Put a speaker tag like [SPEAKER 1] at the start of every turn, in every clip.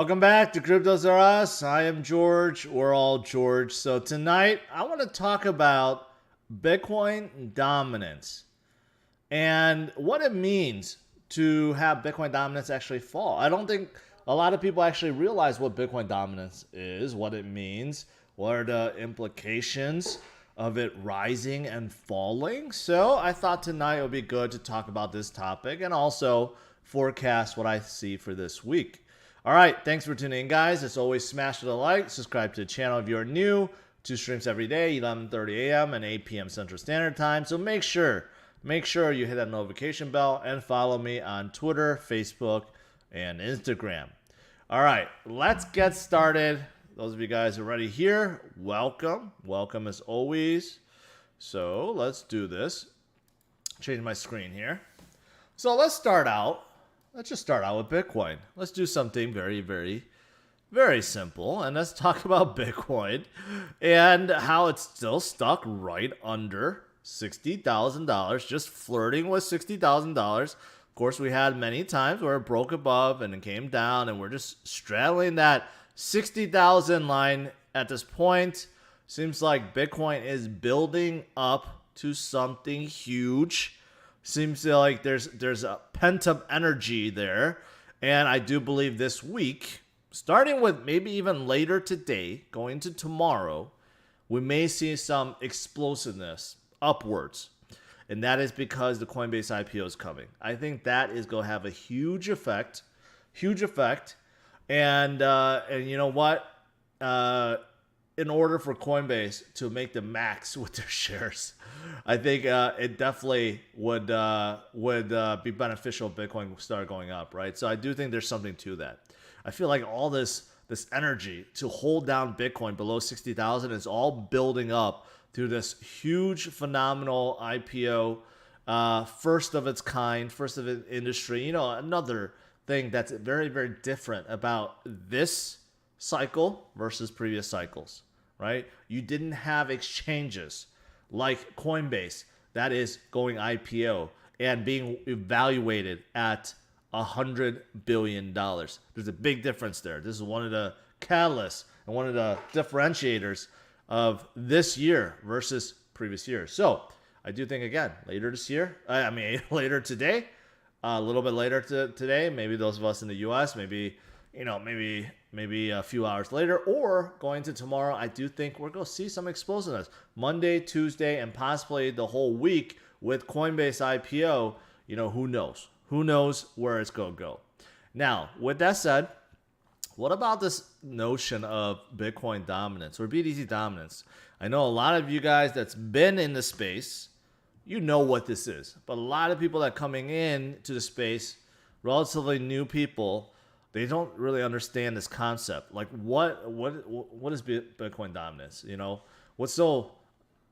[SPEAKER 1] Welcome back to CryptosRUs. I am George. We're all George. So tonight I want to talk about Bitcoin dominance and what it means to have Bitcoin dominance actually fall. I don't think a lot of people actually realize what Bitcoin dominance is, what it means, what are the implications of it rising and falling. So I thought tonight it would be good to talk about this topic and also forecast what I see for this week. All right, thanks for tuning in, guys. As always, smash the like, subscribe to the channel if you're new. Two streams every day, 11:30 a.m. and 8 p.m. Central Standard Time. So make sure you hit that notification bell and follow me on Twitter, Facebook, and Instagram. All right, let's get started. Those of you guys already here, welcome. Welcome as always. So let's do this. Change my screen here. So let's just start out with Bitcoin. Let's do something very, very, very simple. And let's talk about Bitcoin and how it's still stuck right under $60,000, just flirting with $60,000. Of course, we had many times where it broke above and it came down, and we're just straddling that 60,000 line at this point. Seems like Bitcoin is building up to something huge. Seems like there's a pent-up energy there. And I do believe this week, starting with maybe even later today, going to tomorrow, we may see some explosiveness upwards. And that is because the Coinbase IPO is coming. I think that is going to have a huge effect. Huge effect. And you know what? In order for Coinbase to make the max with their shares, I think it definitely would be beneficial if Bitcoin started going up, right? So I do think there's something to that. I feel like all this energy to hold down Bitcoin below 60,000 is all building up through this huge, phenomenal IPO, first of its kind, first of its industry. You know, another thing that's very, very different about this cycle versus previous cycles, right? You didn't have exchanges like Coinbase that is going IPO and being evaluated at $100 billion. There's a big difference there. This is one of the catalysts and one of the differentiators of this year versus previous years. So I do think, again, later this year, later today, a little bit later today, maybe those of us in the US, maybe a few hours later, or going to tomorrow, I do think we're going to see some explosiveness. Monday, Tuesday, and possibly the whole week with Coinbase IPO, who knows? Who knows where it's going to go? Now, with that said, what about this notion of Bitcoin dominance or BTC dominance? I know a lot of you guys that's been in the space, you know what this is. But a lot of people that are coming in to the space, relatively new people, they don't really understand this concept. Like, what is Bitcoin dominance? What's so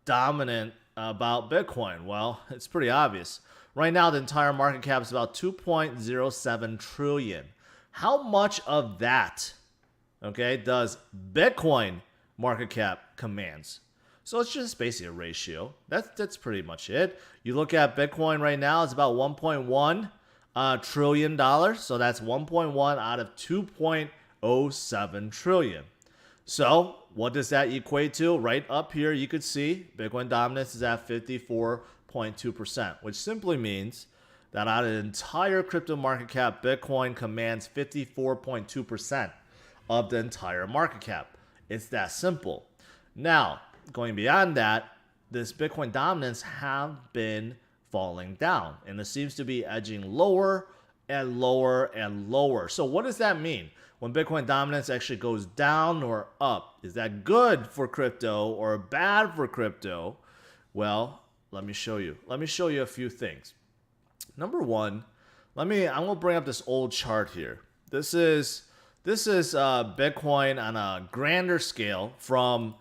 [SPEAKER 1] dominant about Bitcoin? Well, it's pretty obvious. Right now, the entire market cap is about 2.07 trillion. How much of that, okay, does Bitcoin market cap commands? So it's just basically a ratio. That's pretty much it. You look at Bitcoin right now, it's about 1.1 trillion dollars. So that's 1.1 out of 2.07 trillion. So what does that equate to? Right up here, you could see Bitcoin dominance is at 54.2%, which simply means that out of the entire crypto market cap, Bitcoin commands 54.2% of the entire market cap. It's that simple. Now, going beyond that, this Bitcoin dominance have been falling down, and it seems to be edging lower and lower and lower. So what does that mean? When Bitcoin dominance actually goes down or up, is that good for crypto or bad for crypto? Well, let me show you. Let me show you a few things. Number one, I'm gonna bring up this old chart here. This is Bitcoin on a grander scale from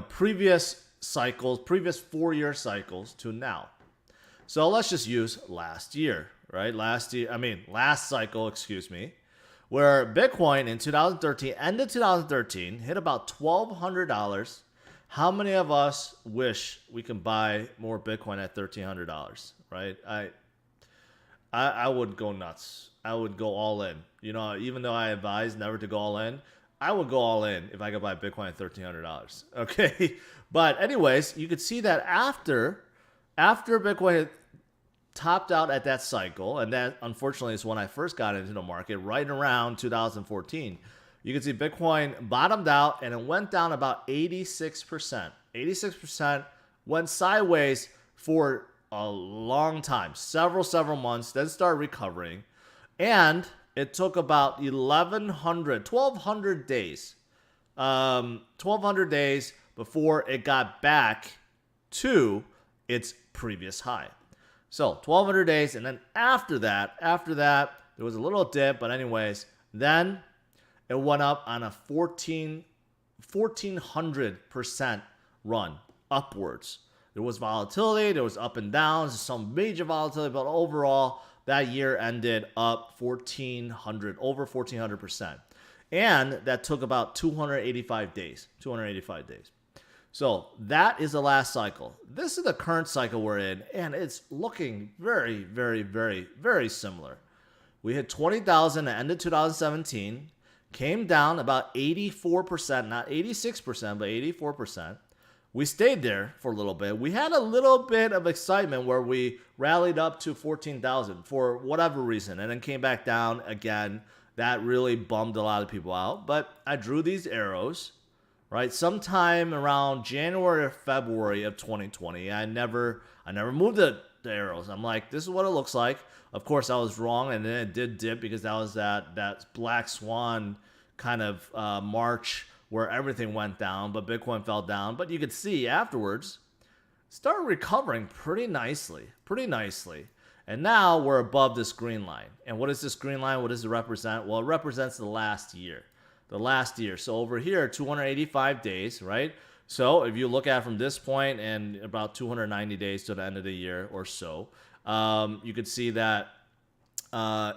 [SPEAKER 1] previous cycles, previous 4-year cycles to now. So let's just use last year, right? Last cycle, where Bitcoin in 2013, end of 2013, hit about $1,200. How many of us wish we can buy more Bitcoin at $1,300, right? I would go nuts. I would go all in. Even though I advise never to go all in, I would go all in if I could buy Bitcoin at $1,300. Okay, but anyways, you could see that after Bitcoin topped out at that cycle, and that unfortunately is when I first got into the market, right around 2014. You can see Bitcoin bottomed out and it went down about 86%. 86% went sideways for a long time, several months, then started recovering. And it took about 1,200 days, 1,200 days before it got back to its previous high. So 1,200 days, and then after that, there was a little dip, but anyways, then it went up on a 1,400% run upwards. There was volatility, there was up and downs, some major volatility, but overall, that year ended up over 1,400%. And that took about 285 days. So that is the last cycle. This is the current cycle we're in, and it's looking very, very, very, very similar. We hit 20,000 at the end of 2017, came down about 84%, not 86%, but 84%. We stayed there for a little bit. We had a little bit of excitement where we rallied up to 14,000 for whatever reason, and then came back down again. That really bummed a lot of people out, but I drew these arrows. Right, sometime around January or February of 2020, I never moved the arrows. I'm like, this is what it looks like. Of course, I was wrong, and then it did dip because that was that black swan kind of March where everything went down, but Bitcoin fell down. But you could see afterwards, started recovering pretty nicely. And now we're above this green line. And what is this green line? What does it represent? Well, it represents the last year. So over here, 285 days, right? So if you look at from this point and about 290 days to the end of the year or so, you could see that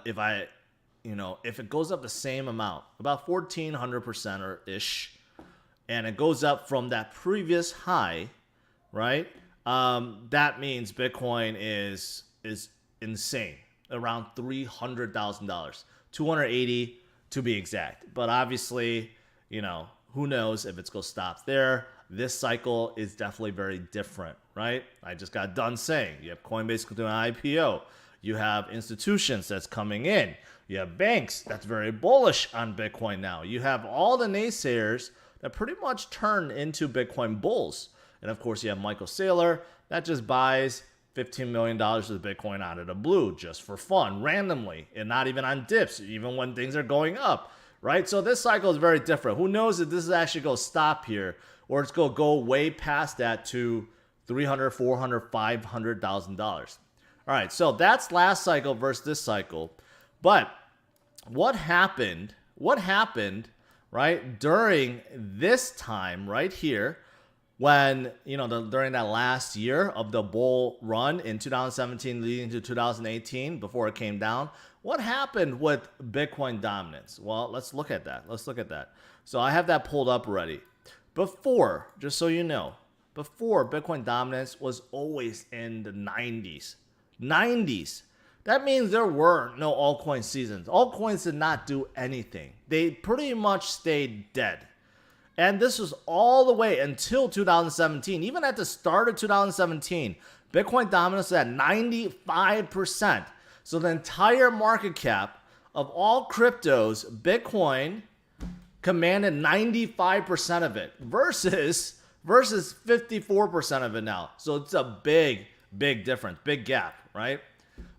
[SPEAKER 1] if it goes up the same amount, about 1,400% or ish, and it goes up from that previous high, right? That means Bitcoin is insane, around $300,000, 280 to be exact. But obviously, who knows if it's going to stop there. This cycle is definitely very different, right? I just got done saying you have Coinbase doing an IPO. You have institutions that's coming in. You have banks that's very bullish on Bitcoin now. You have all the naysayers that pretty much turn into Bitcoin bulls. And of course, you have Michael Saylor that just buys $15 million of Bitcoin out of the blue just for fun, randomly, and not even on dips, even when things are going up, right? So this cycle is very different. Who knows if this is actually going to stop here, or it's going to go way past that to $300,000, $400,000, $500,000. All right, so that's last cycle versus this cycle. But what happened, right, during this time right here, when, during that last year of the bull run in 2017 leading to 2018 before it came down, what happened with Bitcoin dominance? Well, let's look at that. So I have that pulled up already. Before, just so you know, Bitcoin dominance was always in the 90s. That means there were no altcoin seasons. Altcoins did not do anything. They pretty much stayed dead. And this was all the way until 2017. Even at the start of 2017, Bitcoin dominance was at 95%. So the entire market cap of all cryptos, Bitcoin commanded 95% of it versus 54% of it now. So it's a big difference, big gap, right?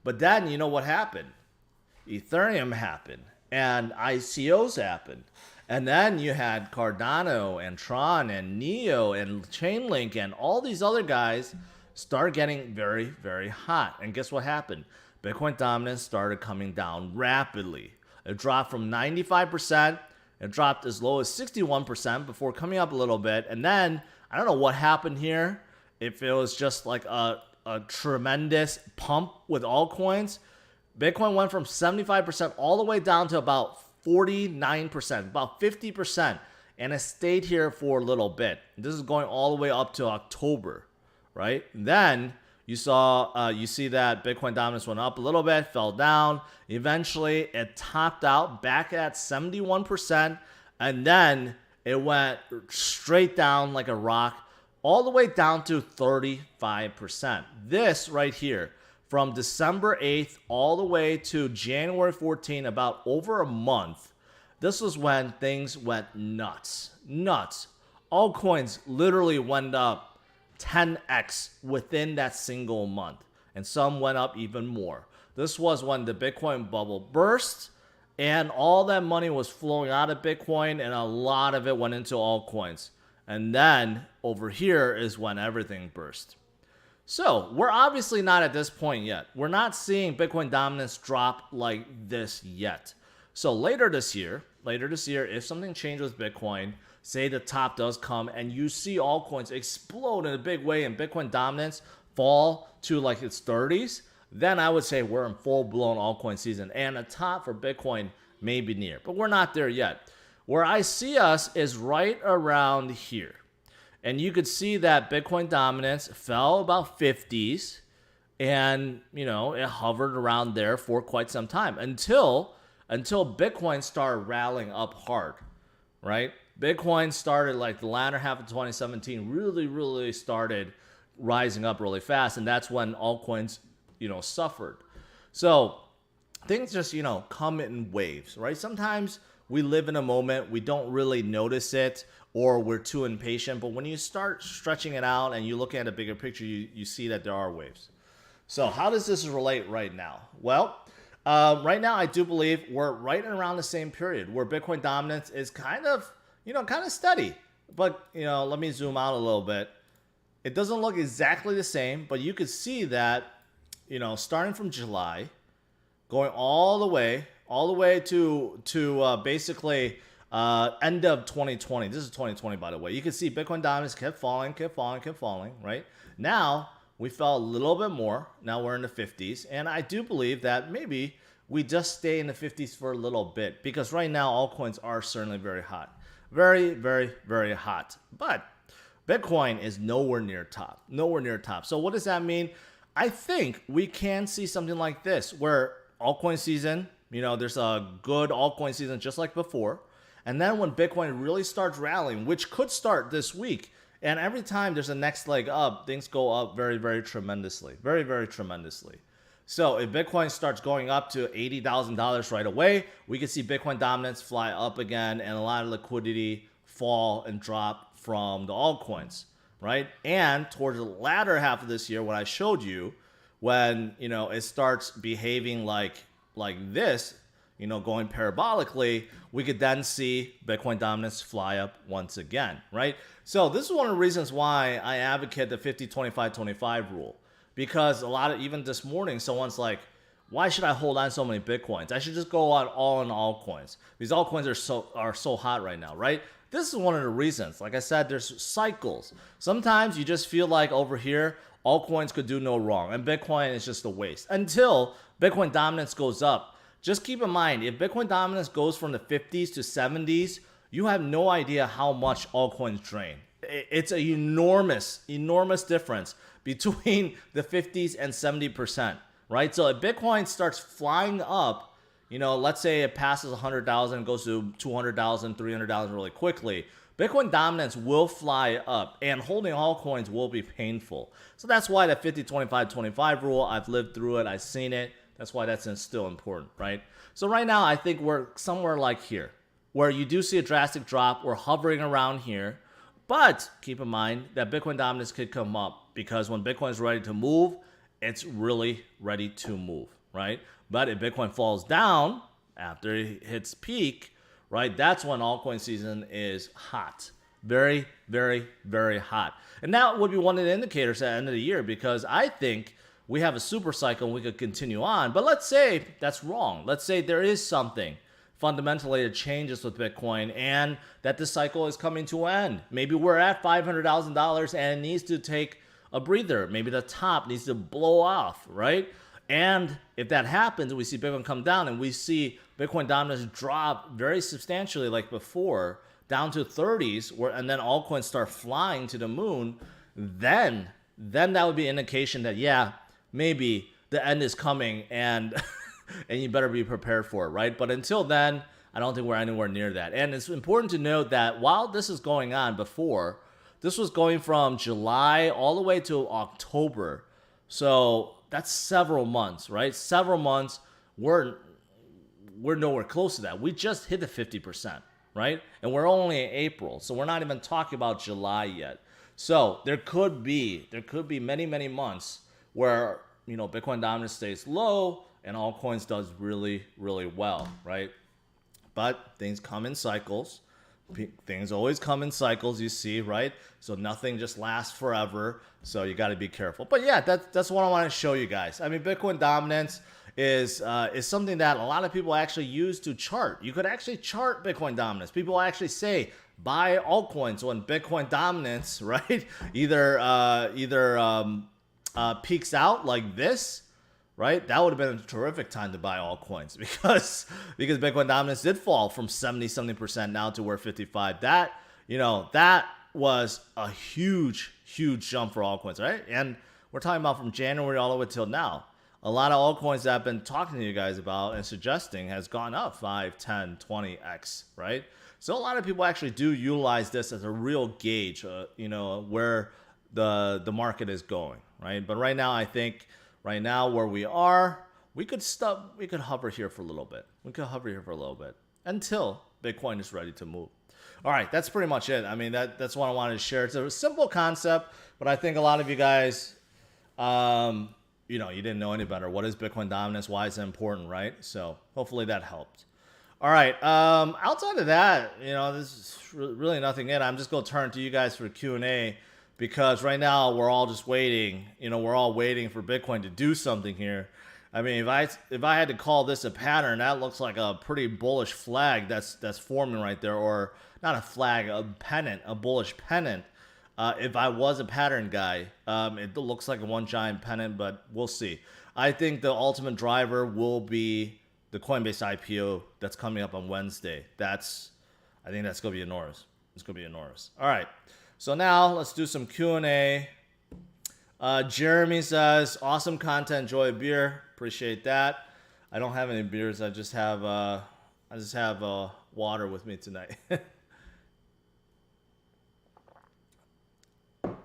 [SPEAKER 1] But then you know what happened? Ethereum happened and ICOs happened. And then you had Cardano and Tron and Neo and Chainlink and all these other guys start getting very, very hot. And guess what happened? Bitcoin dominance started coming down rapidly. It dropped from 95%. It dropped as low as 61% before coming up a little bit. And then, I don't know what happened here. If it was just like a tremendous pump with altcoins, Bitcoin went from 75% all the way down to about 49%, about 50%, and it stayed here for a little bit. This is going all the way up to October, right? Then you see that Bitcoin dominance went up a little bit, fell down. Eventually, it topped out back at 71%, and then it went straight down like a rock, all the way down to 35%. This right here, from December 8th all the way to January 14th, about over a month, this was when things went nuts. Nuts. Altcoins literally went up 10x within that single month, and some went up even more. This was when the Bitcoin bubble burst, and all that money was flowing out of Bitcoin, and a lot of it went into altcoins. And then over here is when everything burst. So we're obviously not at this point yet. We're not seeing Bitcoin dominance drop like this yet. So later this year, if something changes with Bitcoin, say the top does come and you see altcoins explode in a big way and Bitcoin dominance fall to like its 30s, then I would say we're in full-blown altcoin season, and a top for Bitcoin may be near. But we're not there yet. Where I see us is right around here. And you could see that Bitcoin dominance fell about 50s, and it hovered around there for quite some time until Bitcoin started rallying up hard, right? Bitcoin started like the latter half of 2017, really started rising up really fast, and that's when altcoins, suffered. So things just, come in waves, right? Sometimes we live in a moment, we don't really notice it, or we're too impatient. But when you start stretching it out and you look at a bigger picture, you see that there are waves. So how does this relate right now? Well, right now I do believe we're right around the same period where Bitcoin dominance is kind of steady. But, let me zoom out a little bit. It doesn't look exactly the same, but you could see that, starting from July, going all the way to basically end of 2020. This is 2020, by the way. You can see Bitcoin dominance kept falling, right? Now, we fell a little bit more. Now we're in the 50s. And I do believe that maybe we just stay in the 50s for a little bit, because right now, altcoins are certainly very hot. Very, very, very hot. But Bitcoin is nowhere near top. So what does that mean? I think we can see something like this, where altcoin season, there's a good altcoin season just like before. And then when Bitcoin really starts rallying, which could start this week, and every time there's a next leg up, things go up very, very tremendously. Very, very tremendously. So if Bitcoin starts going up to $80,000 right away, we can see Bitcoin dominance fly up again and a lot of liquidity fall and drop from the altcoins, right? And towards the latter half of this year, what I showed you, when it starts behaving like this, going parabolically, we could then see Bitcoin dominance fly up once again, right? So this is one of the reasons why I advocate the 50-25-25 rule, because even this morning, someone's like, why should I hold on so many Bitcoins? I should just go on all in altcoins. These altcoins are so hot right now, right? This is one of the reasons. Like I said, there's cycles. Sometimes you just feel like over here, altcoins could do no wrong, and Bitcoin is just a waste until Bitcoin dominance goes up. Just keep in mind, if Bitcoin dominance goes from the 50s to 70s, you have no idea how much altcoins drain. It's a enormous difference between the 50s and 70%, right? So if Bitcoin starts flying up, let's say it passes 100,000, goes to 200,000, 300,000 really quickly, Bitcoin dominance will fly up, and holding altcoins will be painful. So that's why the 50-25-25 rule, I've lived through it, I've seen it. That's why that's still important, right? So right now, I think we're somewhere like here, where you do see a drastic drop. We're hovering around here. But keep in mind that Bitcoin dominance could come up, because when Bitcoin is ready to move, it's really ready to move, right? But if Bitcoin falls down after it hits peak, right, that's when altcoin season is hot. Very, very, very hot. And that would be one of the indicators at the end of the year, because I think we have a super cycle and we could continue on. But let's say that's wrong. Let's say there is something fundamentally that changes with Bitcoin and that the cycle is coming to an end. Maybe we're at $500,000 and it needs to take a breather. Maybe the top needs to blow off, right? And if that happens, we see Bitcoin come down and we see Bitcoin dominance drop very substantially like before, down to 30s, and then altcoins start flying to the moon, then then that would be an indication that, yeah, maybe the end is coming and and you better be prepared for it, right? But until then, I don't think we're anywhere near that. And it's important to note that while this is going on before, this was going from July all the way to October. So that's several months, right? Several months. We're nowhere close to that. We just hit the 50%, right? And we're only in April. So we're not even talking about July yet. So there could be many, many months where, Bitcoin dominance stays low and altcoins does really, really well, right? But things come in cycles. Things always come in cycles, you see, right? So nothing just lasts forever. So you got to be careful. But yeah, that's what I want to show you guys. I mean, Bitcoin dominance is something that a lot of people actually use to chart. You could actually chart Bitcoin dominance. People actually say buy altcoins when Bitcoin dominance, right? Either peaks out like this, right? That would have been a terrific time to buy altcoins because Bitcoin dominance did fall from 70% now to where 55. That was a huge jump for altcoins, right? And we're talking about from January all the way till now. A lot of altcoins that I've been talking to you guys about and suggesting has gone up 5, 10, 20x, right? So a lot of people actually do utilize this as a real gauge, where the market is going, right? But right now, I think right now where we are, we could hover here for a little bit. We could hover here for a little bit until Bitcoin is ready to move. All right, that's pretty much it. I mean, that's what I wanted to share. It's a simple concept, but I think a lot of you guys, you didn't know any better. What is Bitcoin dominance? Why is it important, right? So hopefully that helped. All right. Outside of that, this is really nothing in. I'm just going to turn to you guys for Q&A because right now we're all just waiting. We're all waiting for Bitcoin to do something here. I mean, if I had to call this a pattern, that looks like a pretty bullish flag that's forming right there, or not a flag, a pennant, a bullish pennant. If I was a pattern guy, it looks like a one giant pennant, but we'll see. I think the ultimate driver will be the Coinbase IPO that's coming up on Wednesday. I think that's going to be enormous. It's going to be enormous. All right. So now let's do some Q&A. Jeremy says, awesome content, enjoy a beer. Appreciate that. I don't have any beers. I just have water with me tonight.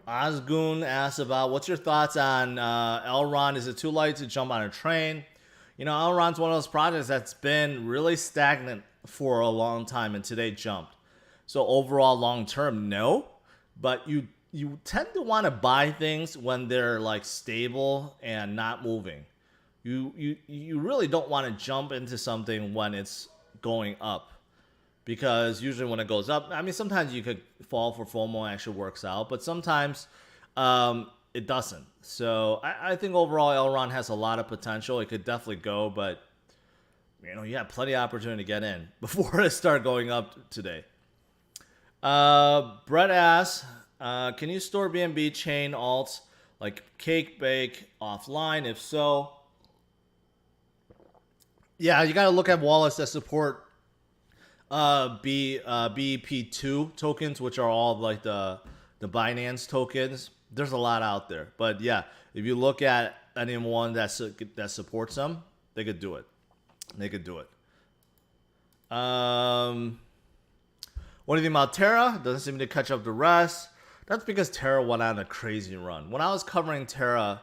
[SPEAKER 1] Osgoon asks about what's your thoughts on Elrond? Is it too late to jump on a train? Elrond's one of those projects that's been really stagnant for a long time and today jumped. So overall long term, no. But you tend to want to buy things when they're like stable and not moving. You really don't want to jump into something when it's going up. Because usually when it goes up, I mean, sometimes you could fall for FOMO and actually works out, but sometimes it doesn't. So I think overall Elrond has a lot of potential. It could definitely go, but you have plenty of opportunity to get in before it start going up today. Brett asks, can you store BNB chain alts like Cake Bake offline? If so, yeah, you got to look at wallets that support BEP2 tokens, which are all like the Binance tokens. There's a lot out there, but yeah, if you look at anyone that supports them, they could do it. What do you think about Terra? Doesn't seem to catch up the rest. That's because Terra went on a crazy run. When I was covering Terra,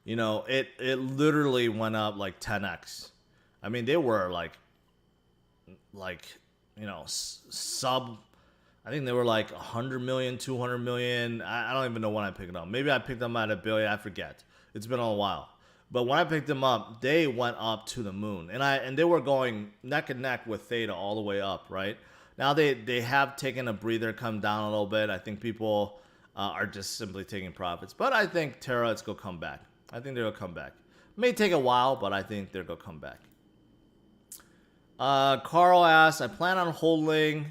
[SPEAKER 1] it literally went up like 10x. I mean, they were like sub, I think they were like 100 million, 200 million. I don't even know when I picked them up. Maybe I picked them at $1 billion. I forget. It's been a while. But when I picked them up, they went up to the moon. And they were going neck and neck with Theta all the way up, right? Now they have taken a breather, come down a little bit. I think people are just simply taking profits. But I think Terra, it's going to come back. I think they're going to come back. May take a while, but I think they're going to come back. Carl asks, I plan on holding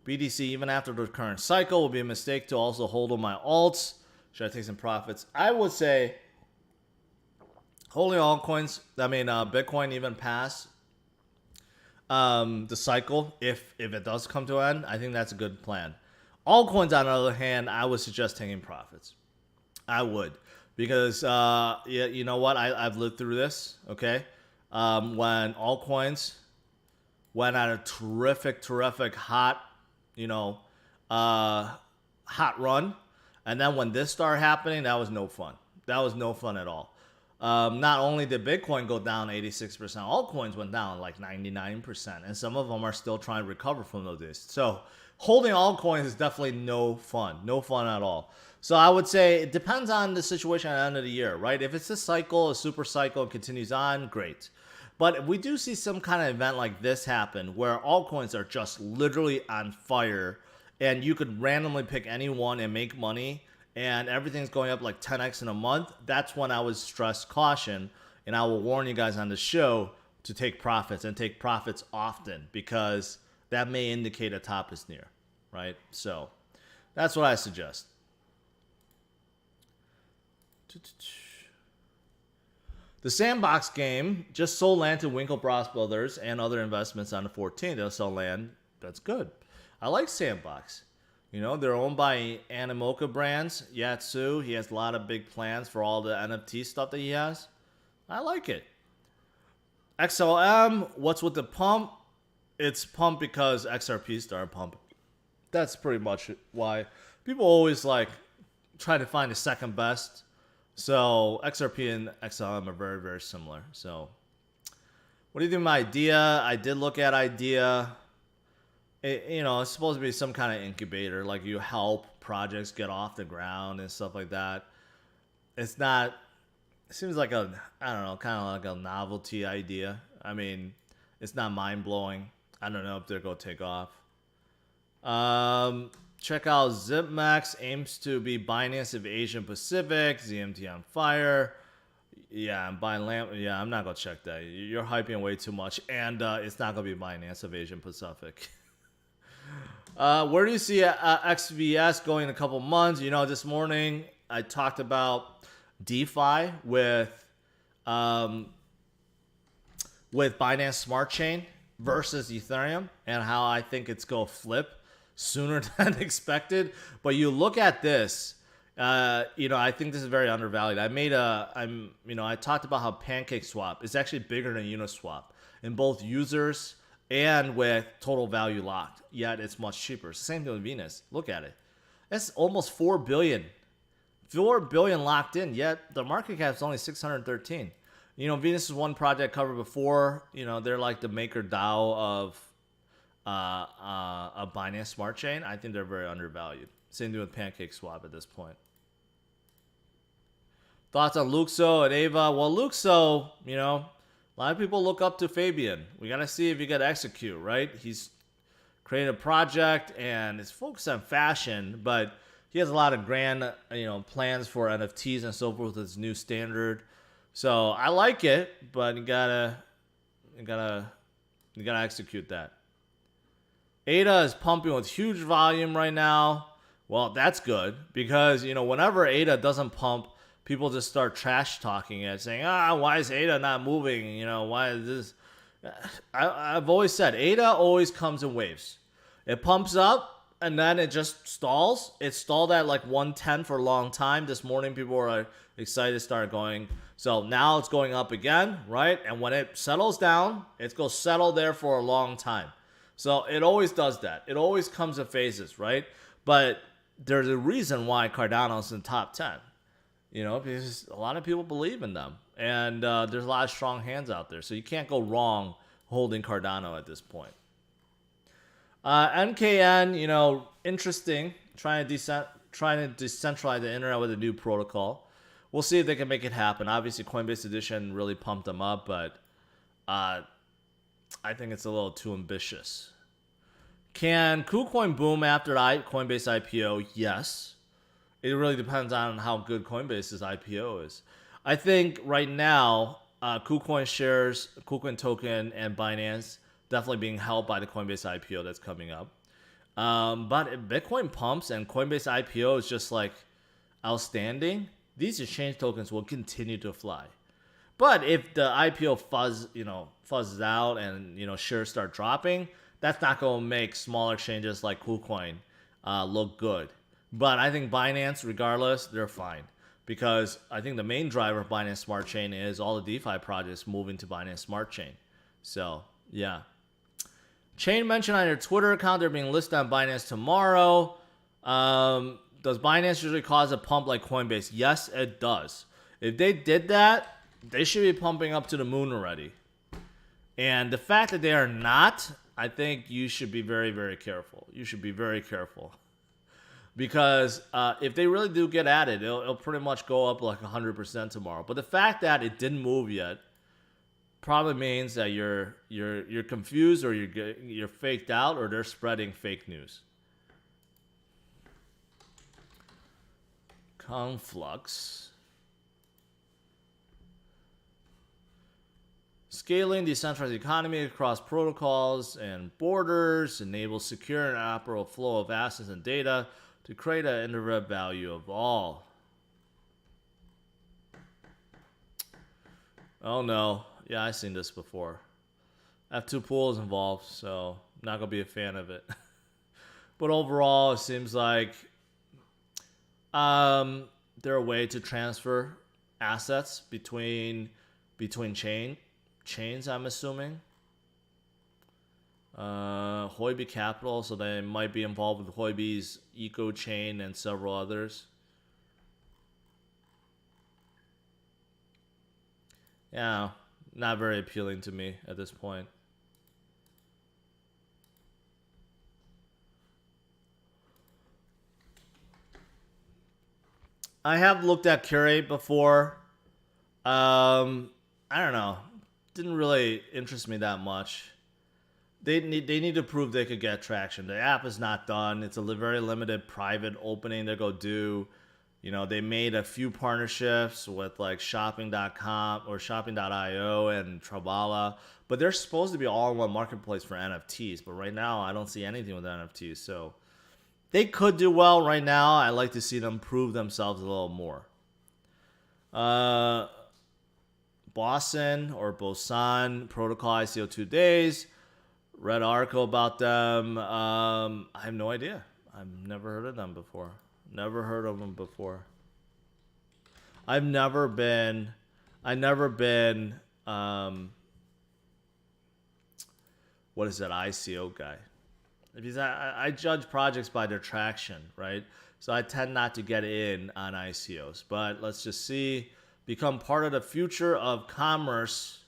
[SPEAKER 1] BTC even after the current cycle. Will be a mistake to also hold on my alts. Should I take some profits? I would say holding altcoins, Bitcoin even past the cycle, if it does come to an end, I think that's a good plan. Altcoins, on the other hand, I would suggest taking profits. I would, because yeah, you know what? I've lived through this. Okay, when altcoins went on a terrific hot, you know, hot run, and then when this started happening, that was no fun. That was no fun at all. Not only did Bitcoin go down 86%, altcoins went down like 99%, and some of them are still trying to recover from those days. So holding altcoins is definitely no fun, no fun at all. So I would say it depends on the situation at the end of the year, right? If it's a cycle, a super cycle, and continues on, great. But if we do see some kind of event like this happen where altcoins are just literally on fire and you could randomly pick any one and make money and everything's going up like 10x in a month, that's when I would stress caution, and I will warn you guys on the show to take profits and take profits often, because that may indicate a top is near, right? So that's what I suggest. The Sandbox game just sold land to Winklevoss Brothers and other investments on the 14th. They'll sell land. That's good. I like Sandbox. You know, they're owned by Animoca Brands. Yatsu, he has a lot of big plans for all the NFT stuff that he has. I like it. XLM, what's with the pump? It's pumped because XRP started pumping. That's pretty much why. People always like try to find the second best. So XRP and XLM are very similar. So what do you think of my idea? I did look at idea. You know, it's supposed to be some kind of incubator, like you help projects get off the ground and stuff like that. It's not, it seems like a, I don't know, kind of like a novelty idea. I mean, it's not mind-blowing. I don't know if they're going to take off. Check out ZipMax, aims to be Binance of Asian Pacific, ZMT on fire. Yeah, I'm buying lamp. Yeah, I'm not going to check that. You're hyping way too much, and it's not going to be Binance of Asian Pacific. Where do you see XVS going in a couple months? You know, this morning I talked about DeFi with Binance Smart Chain versus Ethereum, and how I think it's going to flip sooner than expected. But you look at this, you know, I think this is very undervalued. I talked about how PancakeSwap is actually bigger than Uniswap in both users and with total value locked, yet it's much cheaper. It's the same thing with Venus. Look at it. That's almost 4 billion. 4 billion locked in, yet the market cap is only 613. You know, Venus is one project covered before. You know, they're like the maker DAO of a Binance Smart Chain. I think they're very undervalued. Same thing with PancakeSwap at this point. Thoughts on Luxo and Ava? Well, Luxo, you know, a lot of people look up to Fabian. We got to see if he got to execute, right? He's created a project and it's focused on fashion, but he has a lot of grand, you know, plans for NFTs and so forth with his new standard. So I like it, but you gotta execute that. ADA is pumping with huge volume right now. Well, that's good, because, you know, whenever ADA doesn't pump, people just start trash talking it, saying, why is ADA not moving? You know, why is this? I've always said ADA always comes in waves. It pumps up and then it just stalls. It stalled at like 110 for a long time. This morning, people were excited to start going. So now it's going up again, right? And when it settles down, it's going to settle there for a long time. So it always does that. It always comes in phases, right? But there's a reason why Cardano's in the top 10. You know, because a lot of people believe in them. And there's a lot of strong hands out there. So you can't go wrong holding Cardano at this point. NKN, you know, interesting. Trying to decentralize the internet with a new protocol. We'll see if they can make it happen. Obviously, Coinbase Edition really pumped them up, but I think it's a little too ambitious. Can KuCoin boom after Coinbase IPO? Yes. It really depends on how good Coinbase's IPO is. I think right now, KuCoin shares, KuCoin token, and Binance definitely being held by the Coinbase IPO that's coming up. But if Bitcoin pumps and Coinbase IPO is just like outstanding, these exchange tokens will continue to fly. But if the IPO fuzzes out and, you know, shares start dropping, that's not going to make smaller exchanges like KuCoin look good. But I think Binance, regardless, they're fine. because I think the main driver of Binance Smart Chain is all the DeFi projects moving to Binance Smart Chain. So, yeah. Chain mentioned on your Twitter account they're being listed on Binance tomorrow. Does Binance usually cause a pump like Coinbase? Yes, it does. If they did that, they should be pumping up to the moon already. And the fact that they are not, I think you should be very, very careful. You should be very careful. Because if they really do get at it, it'll pretty much go up like 100% tomorrow. But the fact that it didn't move yet probably means that you're confused, or you're faked out, or they're spreading fake news. Conflux. Scaling decentralized economy across protocols and borders enables secure and operable flow of assets and data to create an indirect value of all. Oh no. Yeah, I've seen this before. I have two pools involved, so I'm not going to be a fan of it. But overall, it seems like they're a way to transfer assets between chains, I'm assuming. Huobi Capital, so they might be involved with Huobi's Eco Chain and several others. Yeah, not very appealing to me at this point. I have looked at Curate before. I don't know. Didn't really interest me that much. They need to prove they could get traction. The app is not done. It's a very limited private opening they're going to do. You know, they made a few partnerships with like shopping.com or shopping.io and Travala, but they're supposed to be all in one marketplace for NFTs. But right now, I don't see anything with NFTs. So they could do well right now. I like to see them prove themselves a little more. Boson or Boson Protocol ICO 2 days. Read an article about them. I have no idea. I've never heard of them before. I've never been what is that ICO guy? Because I judge projects by their traction, right? So I tend not to get in on ICOs. But let's just see. Become part of the future of commerce.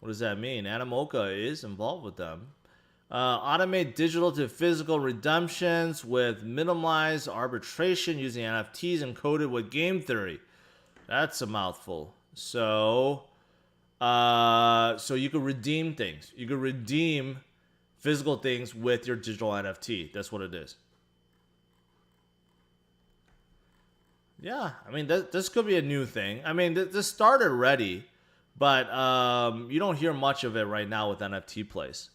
[SPEAKER 1] What does that mean? Animoca is involved with them. Automate digital to physical redemptions with minimalized arbitration using NFTs encoded with game theory. That's a mouthful. So you could redeem things. You could redeem physical things with your digital NFT. That's what it is. Yeah, I mean, this could be a new thing. I mean, this started already, but you don't hear much of it right now with NFT plays.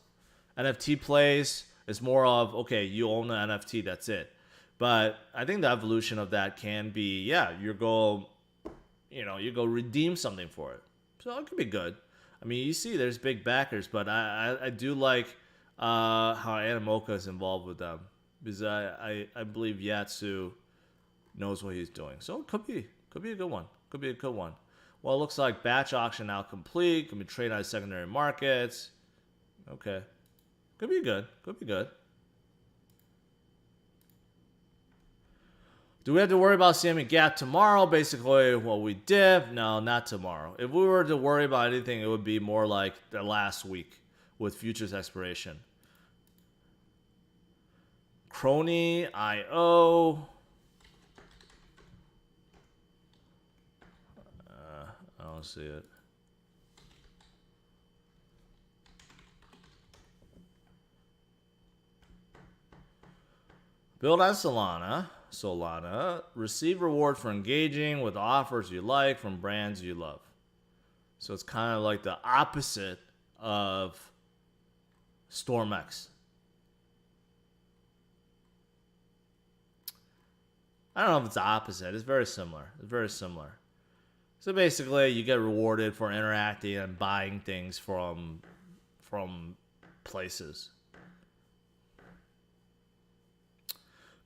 [SPEAKER 1] NFT plays is more of, okay, you own an NFT, that's it. But I think the evolution of that can be, yeah, you go redeem something for it. So it could be good. I mean, you see there's big backers, but I do like how Animoca is involved with them. Because I believe Yatsu knows what he's doing. So it could be a good one. Well, it looks like batch auction now complete. Can be traded on secondary markets. Okay. Could be good. Do we have to worry about seeing a gap tomorrow? Basically, well, we did. No, not tomorrow. If we were to worry about anything, it would be more like the last week with futures expiration. Crony.io. I don't see it. Build on Solana. Receive reward for engaging with offers you like from brands you love. So it's kind of like the opposite of StormX. I don't know if it's the opposite. It's very similar. So basically, you get rewarded for interacting and buying things from places.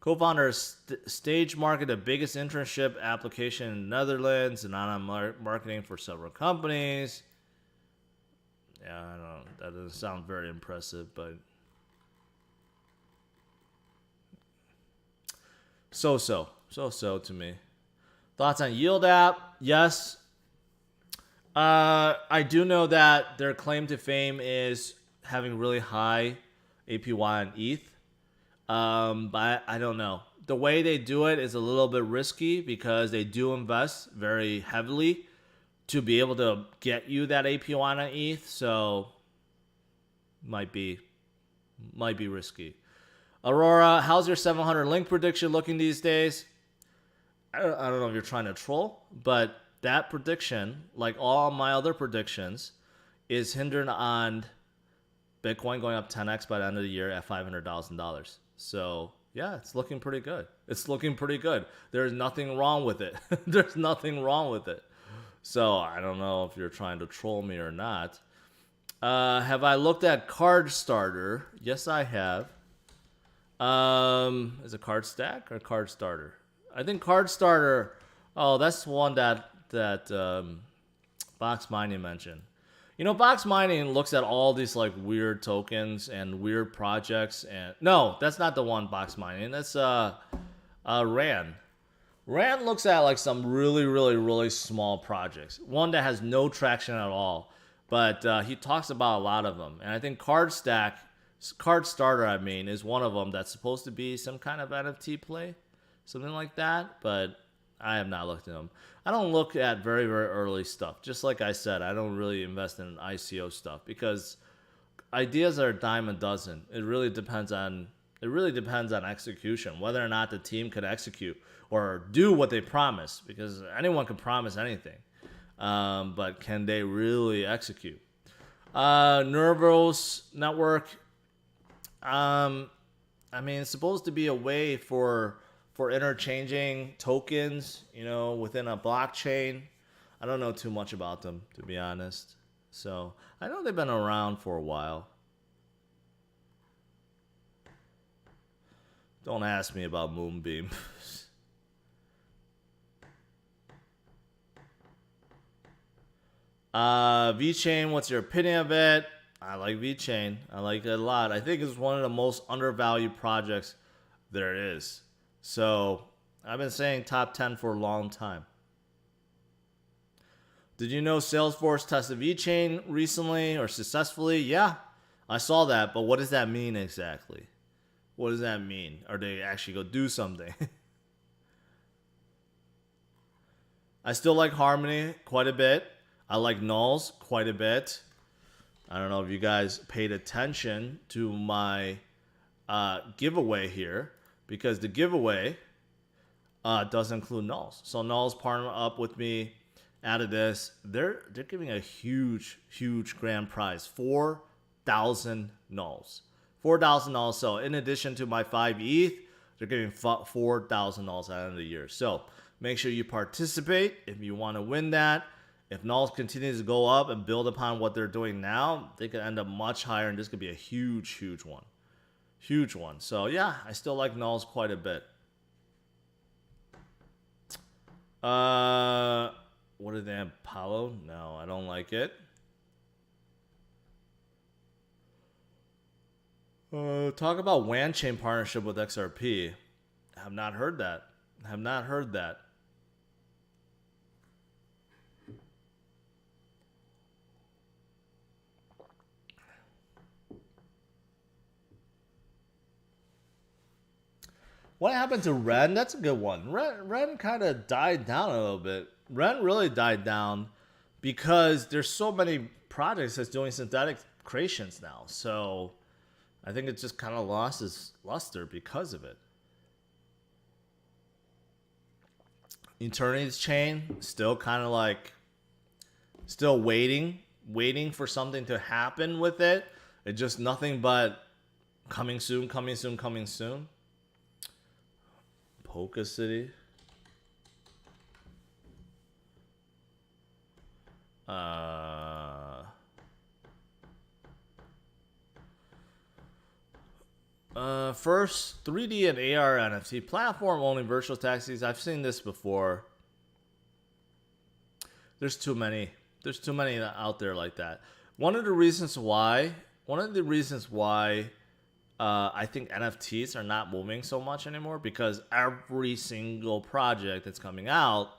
[SPEAKER 1] Co-founder stage market the biggest internship application in the Netherlands and on marketing for several companies. Yeah, I don't. That doesn't sound very impressive, but so to me. Thoughts on Yield app? Yes. I do know that their claim to fame is having really high APY on ETH. But I don't know. The way they do it is a little bit risky because they do invest very heavily to be able to get you that APY on ETH. So might be risky. Aurora, how's your 700 link prediction looking these days? I don't know if you're trying to troll, but that prediction, like all my other predictions, is hindered on Bitcoin going up 10x by the end of the year at $500,000. So yeah, it's looking pretty good. It's looking pretty good. There's nothing wrong with it. There's nothing wrong with it. So I don't know if you're trying to troll me or not. Have I looked at Card Starter? Yes, I have. Is it Card Stack or Card Starter? I think Card Starter. Oh, that's one that Box Mining mentioned. You know, Box Mining looks at all these like weird tokens and weird projects, and no, that's not the one. Box Mining. That's Rand. Rand looks at like some really small projects. One that has no traction at all, but he talks about a lot of them. And I think Card Starter, I mean, is one of them that's supposed to be some kind of NFT play, something like that. But I have not looked at them. I don't look at very early stuff. Just like I said, I don't really invest in ICO stuff because ideas are a dime a dozen. It really depends on execution, whether or not the team could execute or do what they promise. Because anyone can promise anything, but can they really execute? Nervos Network. I mean, it's supposed to be a way for interchanging tokens, you know, within a blockchain. I don't know too much about them, to be honest. So I know they've been around for a while. Don't ask me about Moonbeam. VeChain, what's your opinion of it? I like VeChain. I like it a lot. I think it's one of the most undervalued projects there is. So I've been saying top 10 for a long time. Did you know Salesforce tested VeChain recently or successfully? Yeah, I saw that. But what does that mean exactly? What does that mean? Are they actually go do something? I still like Harmony quite a bit. I like Nulls quite a bit. I don't know if you guys paid attention to my giveaway here, because the giveaway does include Nulls. So Nulls partner up with me out of this. They're giving a huge grand prize, 4,000 Nulls. 4,000 Nulls. So in addition to my 5 ETH, they're giving 4,000 Nulls at the end of the year. So make sure you participate if you want to win that. If Nulls continues to go up and build upon what they're doing now, they could end up much higher, and this could be a huge one. Huge one. So yeah, I still like Nulls quite a bit. What did they have? Apollo? No, I don't like it. Talk about WAN chain partnership with XRP. I have not heard that. What happened to Ren? That's a good one. Ren kind of died down a little bit. Ren really died down because there's so many projects that's doing synthetic creations now. So I think it just kind of lost its luster because of it. Eternity's chain, still kind of like, still waiting for something to happen with it. It's just nothing but coming soon. Polka City. First, 3D and AR NFT platform only virtual taxis. I've seen this before. There's too many. There's too many out there like that. One of the reasons why I think NFTs are not moving so much anymore, because every single project that's coming out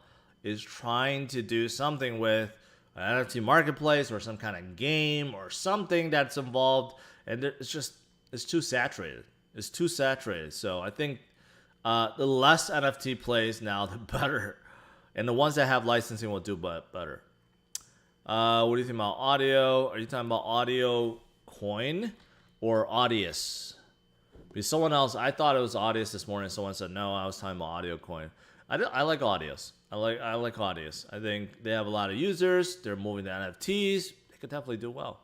[SPEAKER 1] is trying to do something with an NFT marketplace or some kind of game or something that's involved, and it's too saturated. It's too saturated. So I think the less NFT plays now, the better, and the ones that have licensing will do better. What do you think about audio? Are you talking about audio coin or Audius? Because someone else, I thought it was Audius this morning. Someone said no, I was talking about audio coin. I like Audius. I like Audius. I think they have a lot of users. They're moving to NFTs. They could definitely do well.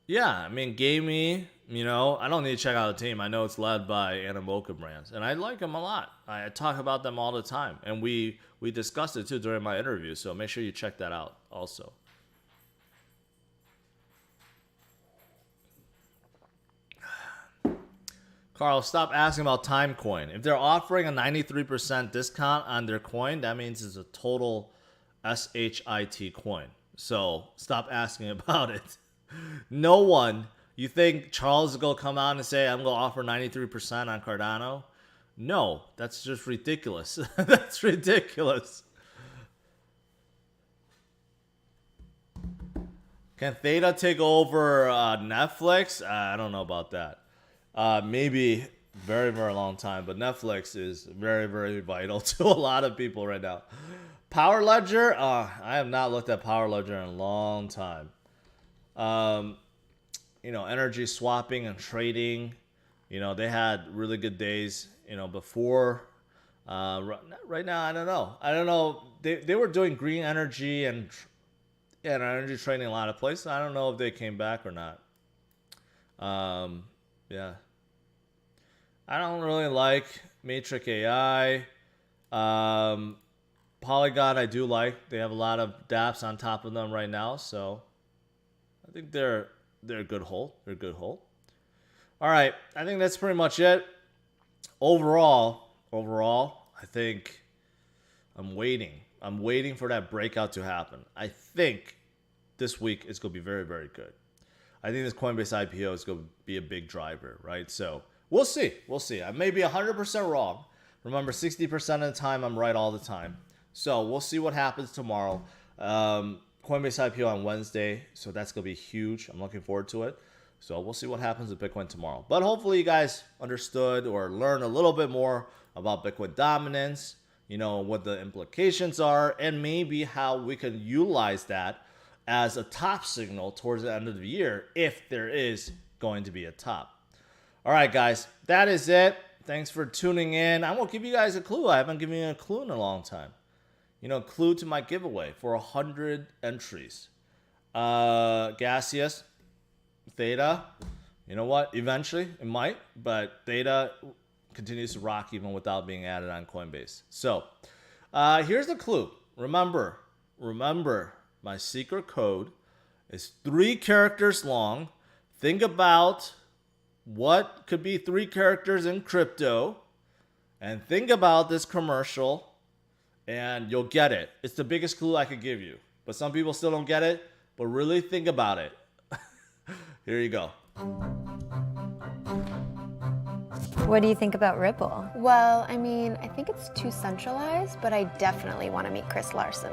[SPEAKER 1] Yeah, I mean, Gamey, I don't need to check out the team. I know it's led by Animoca Brands, and I like them a lot. I talk about them all the time, and we discussed it too during my interview, so make sure you check that out also. Carl, stop asking about Timecoin. If they're offering a 93% discount on their coin, that means it's a total SHIT coin. So stop asking about it. No one, you think Charles is going to come out and say, I'm going to offer 93% on Cardano? No, that's just ridiculous. That's ridiculous. Can Theta take over Netflix? I don't know about that. Maybe very, very long time, but Netflix is very, very vital to a lot of people right now. Power Ledger, I have not looked at Power Ledger in a long time. Energy swapping and trading, they had really good days, before. Right now, I don't know. They were doing green energy and energy trading in a lot of places. I don't know if they came back or not. Yeah. I don't really like Matrix AI. Polygon, I do like. They have a lot of dApps on top of them right now, so I think they're a good hold. They're a good hold. All right, I think that's pretty much it. Overall, I think I'm waiting. I'm waiting for that breakout to happen. I think this week is going to be very, very good. I think this Coinbase IPO is going to be a big driver, right? So we'll see. We'll see. I may be 100% wrong. Remember, 60% of the time, I'm right all the time. So we'll see what happens tomorrow. Coinbase IPO on Wednesday, so that's going to be huge. I'm looking forward to it. So we'll see what happens with Bitcoin tomorrow. But hopefully you guys understood or learned a little bit more about Bitcoin dominance, what the implications are, and maybe how we can utilize that as a top signal towards the end of the year if there is going to be a top. All right, guys, that is it. Thanks for tuning in. I'm going to give you guys a clue. I haven't given you a clue in a long time. Clue to my giveaway for 100 entries. Gaseous, Theta, you know what? Eventually, it might, but Theta continues to rock even without being added on Coinbase. So, here's the clue. Remember, my secret code is 3 characters long. Think about what could be 3 characters in crypto, and think about this commercial, and you'll get it. It's the biggest clue I could give you, but some people still don't get it, but really think about it. Here you go.
[SPEAKER 2] What do you think about Ripple?
[SPEAKER 3] Well, I mean, I think it's too centralized, but I definitely want to meet Chris Larson.